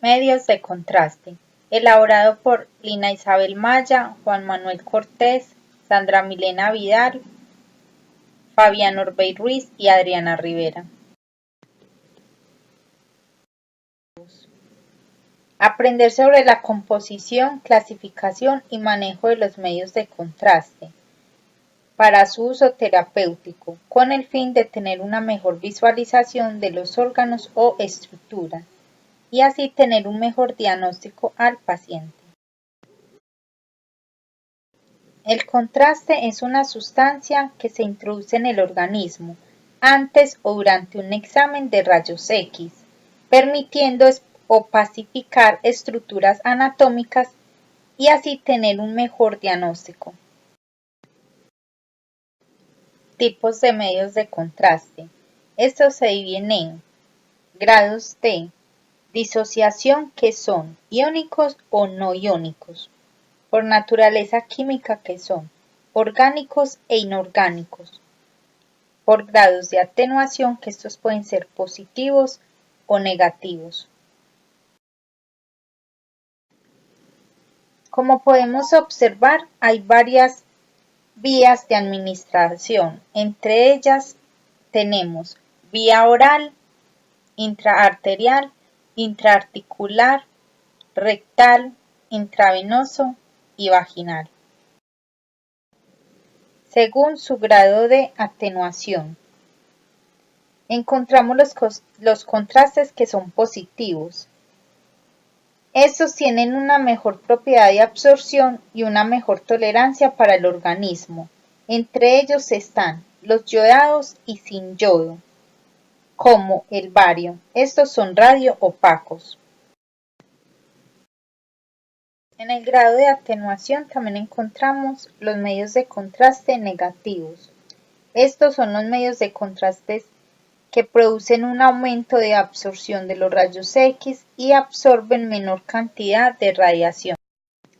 Medios de contraste. Elaborado por Lina Isabel Maya, Juan Manuel Cortés, Sandra Milena Vidal, Fabián Orbey Ruiz y Adriana Rivera. Aprender sobre la composición, clasificación y manejo de los medios de contraste para su uso terapéutico, con el fin de tener una mejor visualización de los órganos o estructuras y así tener un mejor diagnóstico al paciente. El contraste es una sustancia que se introduce en el organismo antes o durante un examen de rayos X, permitiendo opacificar estructuras anatómicas y así tener un mejor diagnóstico. Tipos de medios de contraste. Estos se dividen en grados de disociación, que son iónicos o no iónicos, por naturaleza química, que son orgánicos e inorgánicos, por grados de atenuación, que estos pueden ser positivos o negativos. Como podemos observar, hay varias vías de administración. Entre ellas tenemos vía oral, intraarterial, intraarticular, rectal, intravenoso y vaginal. Según su grado de atenuación, encontramos los contrastes que son positivos. Estos tienen una mejor propiedad de absorción y una mejor tolerancia para el organismo. Entre ellos están los yodados y sin yodo, como el bario. Estos son radio-opacos. En el grado de atenuación también encontramos los medios de contraste negativos. Estos son los medios de contraste que producen un aumento de absorción de los rayos X y absorben menor cantidad de radiación,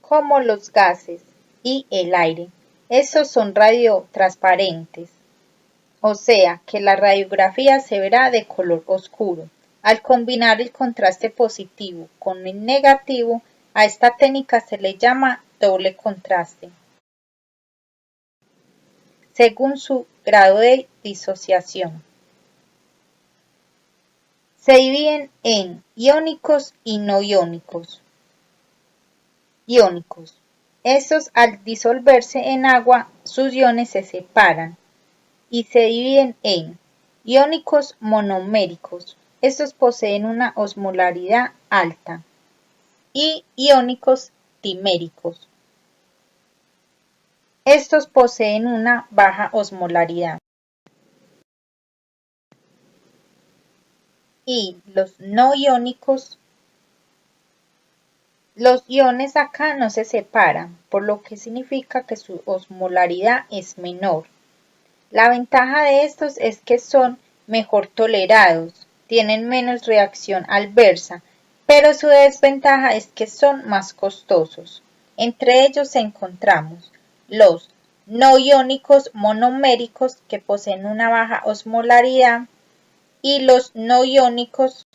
como los gases y el aire. Estos son radiotransparentes, o sea que la radiografía se verá de color oscuro. Al combinar el contraste positivo con el negativo, a esta técnica se le llama doble contraste. Según su grado de disociación, se dividen en iónicos y no iónicos. Iónicos. Estos, al disolverse en agua, sus iones se separan y se dividen en iónicos monoméricos. Estos poseen una osmolaridad alta. Y iónicos diméricos. Estos poseen una baja osmolaridad. Y los no iónicos, los iones acá no se separan, por lo que significa que su osmolaridad es menor. La ventaja de estos es que son mejor tolerados, tienen menos reacción adversa, pero su desventaja es que son más costosos. Entre ellos encontramos los no iónicos monoméricos, que poseen una baja osmolaridad, y los no iónicos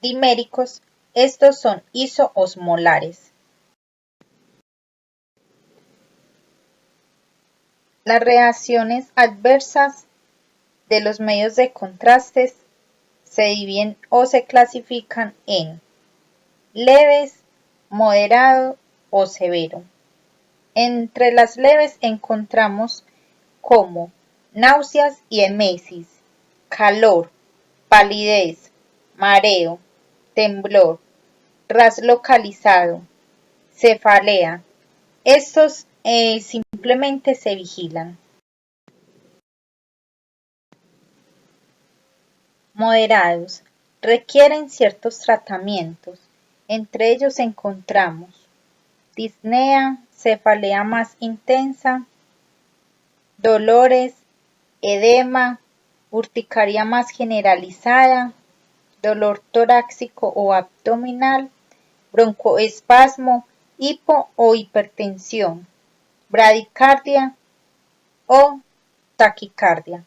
diméricos, estos son isoosmolares. Las reacciones adversas de los medios de contrastes se dividen o se clasifican en leves, moderado o severo. Entre las leves encontramos como náuseas y emesis, calor, palidez, mareo, temblor, ras localizado, cefalea. Estos simplemente se vigilan. Moderados. Requieren ciertos tratamientos. Entre ellos encontramos disnea, cefalea más intensa, dolores, edema, urticaria más generalizada, dolor torácico o abdominal, broncoespasmo, hipo o hipertensión, bradicardia o taquicardia.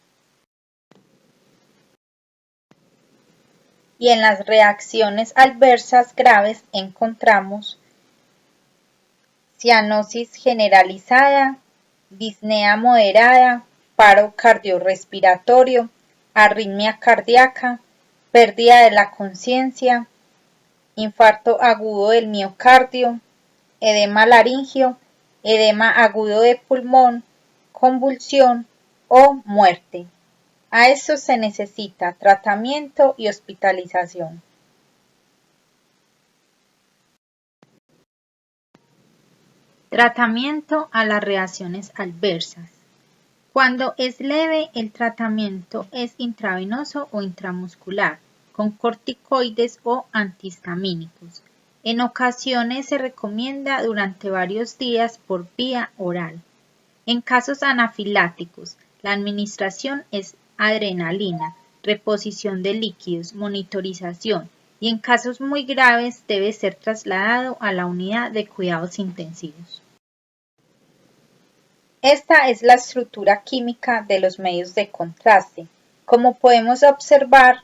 y en las reacciones adversas graves encontramos cianosis generalizada, disnea moderada, paro cardiorrespiratorio, arritmia cardíaca, pérdida de la conciencia, infarto agudo del miocardio, edema laringio, edema agudo de pulmón, convulsión o muerte. A esto se necesita tratamiento y hospitalización. Tratamiento a las reacciones adversas. Cuando es leve, el tratamiento es intravenoso o intramuscular, con corticoides o antihistamínicos. En ocasiones se recomienda durante varios días por vía oral. En casos anafilácticos, la administración es adrenalina, reposición de líquidos, monitorización y en casos muy graves debe ser trasladado a la unidad de cuidados intensivos. Esta es la estructura química de los medios de contraste. Como podemos observar,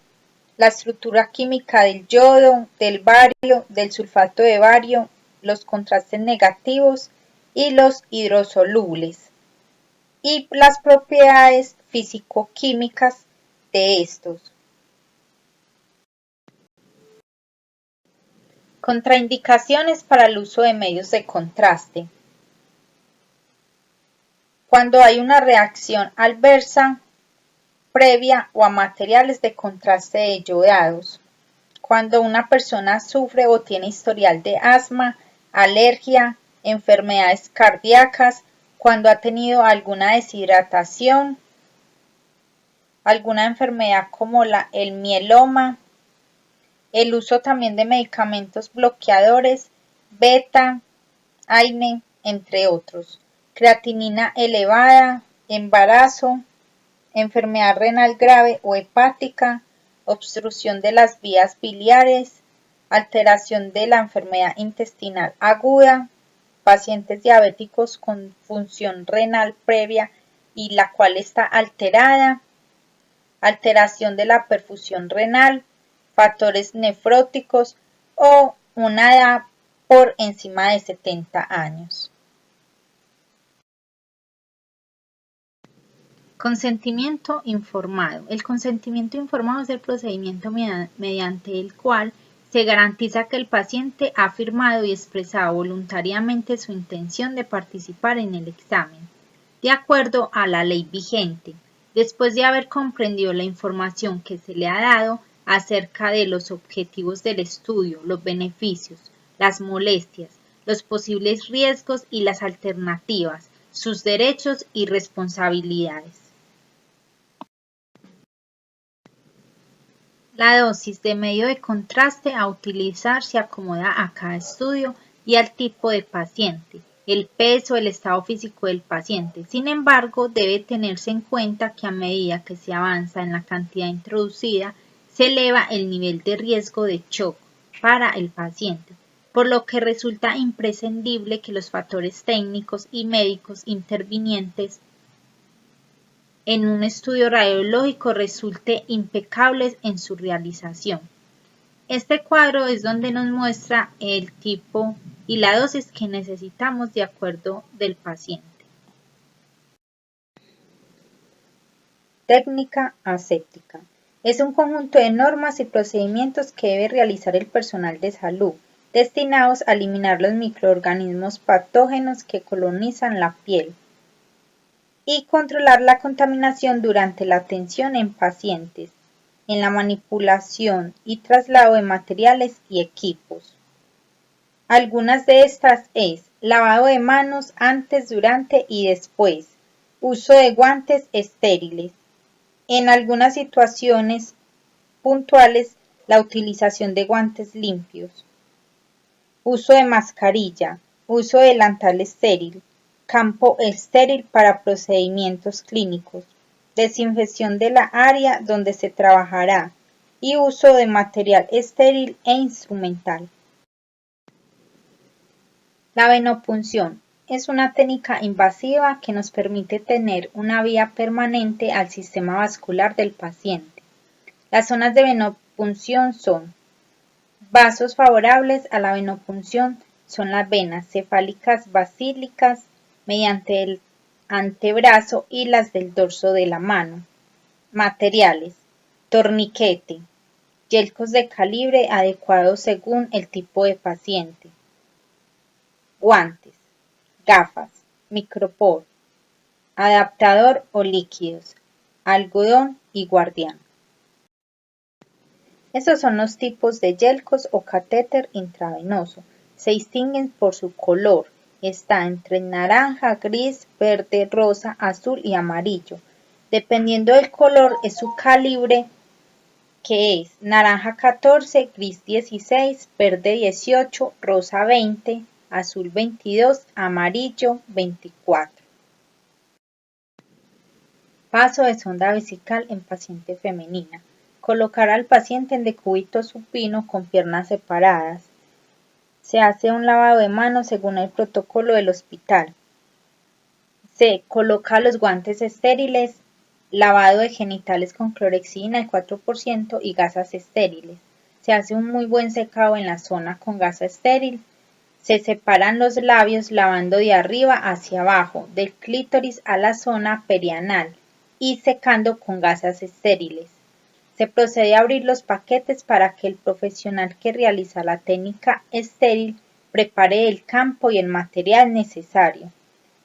la estructura química del yodo, del bario, del sulfato de bario, los contrastes negativos y los hidrosolubles, y las propiedades físico-químicas de estos. Contraindicaciones para el uso de medios de contraste. Cuando hay una reacción adversa previa o a materiales de contraste yodados. Cuando una persona sufre o tiene historial de asma, alergia, enfermedades cardíacas, cuando ha tenido alguna deshidratación, alguna enfermedad como el mieloma, el uso también de medicamentos bloqueadores, beta, AINE, entre otros. Creatinina elevada, embarazo, enfermedad renal grave o hepática, obstrucción de las vías biliares, alteración de la enfermedad intestinal aguda, pacientes diabéticos con función renal previa y la cual está alterada, alteración de la perfusión renal, factores nefróticos o una edad por encima de 70 años. Consentimiento informado. El consentimiento informado es el procedimiento mediante el cual se garantiza que el paciente ha firmado y expresado voluntariamente su intención de participar en el examen, de acuerdo a la ley vigente, después de haber comprendido la información que se le ha dado acerca de los objetivos del estudio, los beneficios, las molestias, los posibles riesgos y las alternativas, sus derechos y responsabilidades. La dosis de medio de contraste a utilizar se acomoda a cada estudio y al tipo de paciente, el peso, el estado físico del paciente. Sin embargo, debe tenerse en cuenta que a medida que se avanza en la cantidad introducida, se eleva el nivel de riesgo de shock para el paciente, por lo que resulta imprescindible que los factores técnicos y médicos intervinientes en un estudio radiológico resulte impecables en su realización. Este cuadro es donde nos muestra el tipo y la dosis que necesitamos de acuerdo del paciente. Técnica aséptica. Es un conjunto de normas y procedimientos que debe realizar el personal de salud, destinados a eliminar los microorganismos patógenos que colonizan la piel y controlar la contaminación durante la atención en pacientes, en la manipulación y traslado de materiales y equipos. Algunas de estas es lavado de manos antes, durante y después, uso de guantes estériles. En algunas situaciones puntuales, la utilización de guantes limpios, uso de mascarilla, uso de delantal estéril, campo estéril para procedimientos clínicos, desinfección de la área donde se trabajará y uso de material estéril e instrumental. La venopunción es una técnica invasiva que nos permite tener una vía permanente al sistema vascular del paciente. Las zonas de venopunción son: vasos favorables a la venopunción son las venas cefálicas basílicas mediante el antebrazo y las del dorso de la mano. Materiales: torniquete, yelcos de calibre adecuado según el tipo de paciente, guantes, gafas, micropor, adaptador o líquidos, algodón y guardián. Estos son los tipos de yelcos o catéter intravenoso. Se distinguen por su color. Está entre naranja, gris, verde, rosa, azul y amarillo. Dependiendo del color es su calibre, que es naranja 14, gris 16, verde 18, rosa 20, azul 22, amarillo 24. Paso de sonda vesical en paciente femenina. Colocar al paciente en decúbito supino con piernas separadas. Se hace un lavado de manos según el protocolo del hospital. Se coloca los guantes estériles, lavado de genitales con clorexidina al 4% y gasas estériles. Se hace un muy buen secado en la zona con gasa estéril. Se separan los labios lavando de arriba hacia abajo, del clítoris a la zona perianal y secando con gasas estériles. Se procede a abrir los paquetes para que el profesional que realiza la técnica estéril prepare el campo y el material necesario.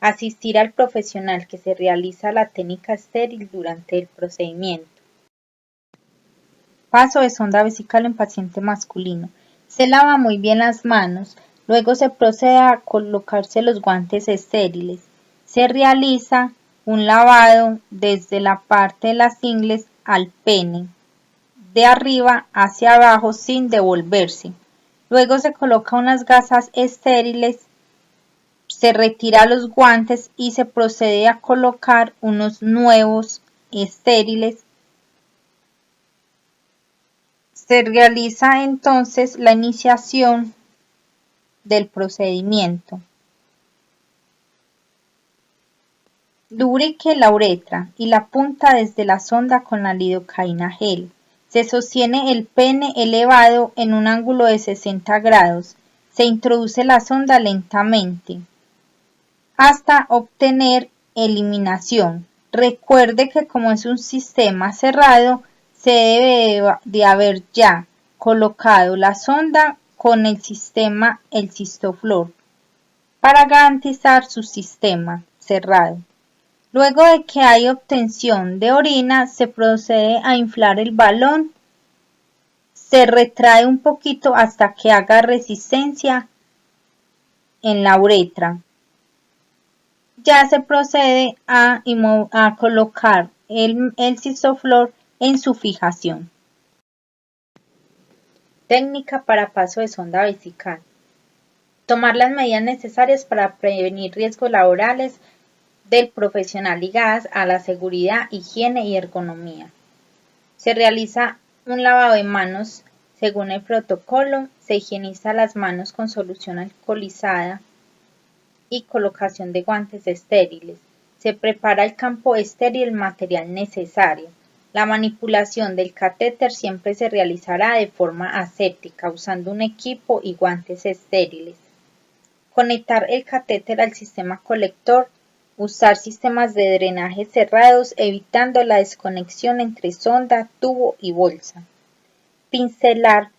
Asistir al profesional que se realiza la técnica estéril durante el procedimiento. Paso de sonda vesical en paciente masculino. Se lava muy bien las manos, luego se procede a colocarse los guantes estériles. Se realiza un lavado desde la parte de las ingles al pene, de arriba hacia abajo sin devolverse. Luego se coloca unas gasas estériles, se retira los guantes y se procede a colocar unos nuevos estériles. Se realiza entonces la iniciación del procedimiento. Lubrique la uretra y la punta desde la sonda con la lidocaína gel. Se sostiene el pene elevado en un ángulo de 60 grados. Se introduce la sonda lentamente hasta obtener eliminación. Recuerde que como es un sistema cerrado, se debe de haber ya colocado la sonda con el sistema el Cistoflor para garantizar su sistema cerrado. Luego de que hay obtención de orina, se procede a inflar el balón, se retrae un poquito hasta que haga resistencia en la uretra. Ya se procede a colocar el Cistoflor en su fijación. Técnica para paso de sonda vesical. Tomar las medidas necesarias para prevenir riesgos laborales del profesional ligadas a la seguridad, higiene y ergonomía. Se realiza un lavado de manos según el protocolo, se higieniza las manos con solución alcoholizada y colocación de guantes estériles. Se prepara el campo estéril y el material necesario. La manipulación del catéter siempre se realizará de forma aséptica usando un equipo y guantes estériles. Conectar el catéter al sistema colector. Usar sistemas de drenaje cerrados evitando la desconexión entre sonda, tubo y bolsa. Pincelar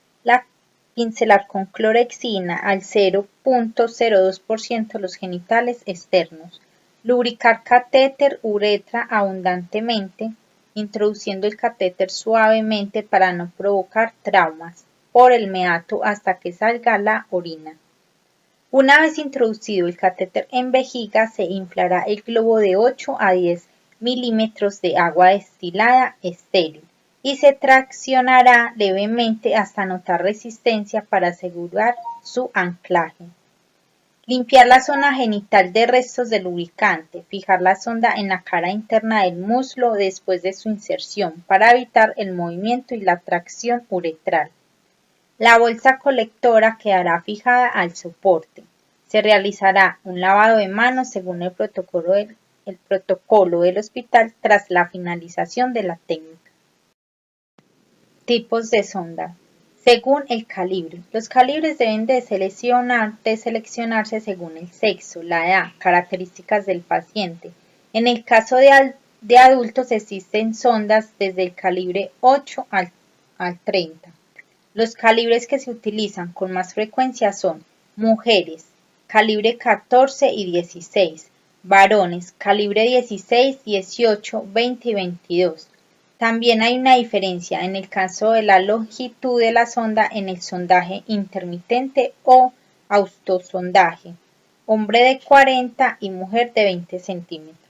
con clorexina al 0.02% los genitales externos. Lubricar catéter uretra abundantemente, introduciendo el catéter suavemente para no provocar traumas por el meato hasta que salga la orina. Una vez introducido el catéter en vejiga, se inflará el globo de 8 a 10 milímetros de agua destilada estéril y se traccionará levemente hasta notar resistencia para asegurar su anclaje. Limpiar la zona genital de restos de lubricante. Fijar la sonda en la cara interna del muslo después de su inserción para evitar el movimiento y la tracción uretral. La bolsa colectora quedará fijada al soporte. Se realizará un lavado de manos según el protocolo del hospital tras la finalización de la técnica. Tipos de sonda. Según el calibre. Los calibres deben de seleccionarse según el sexo, la edad, características del paciente. En el caso de adultos existen sondas desde el calibre 8 al 30. Los calibres que se utilizan con más frecuencia son mujeres, calibre 14 y 16, varones, calibre 16, 18, 20 y 22. También hay una diferencia en el caso de la longitud de la sonda en el sondaje intermitente o autosondaje, hombre de 40 y mujer de 20 centímetros.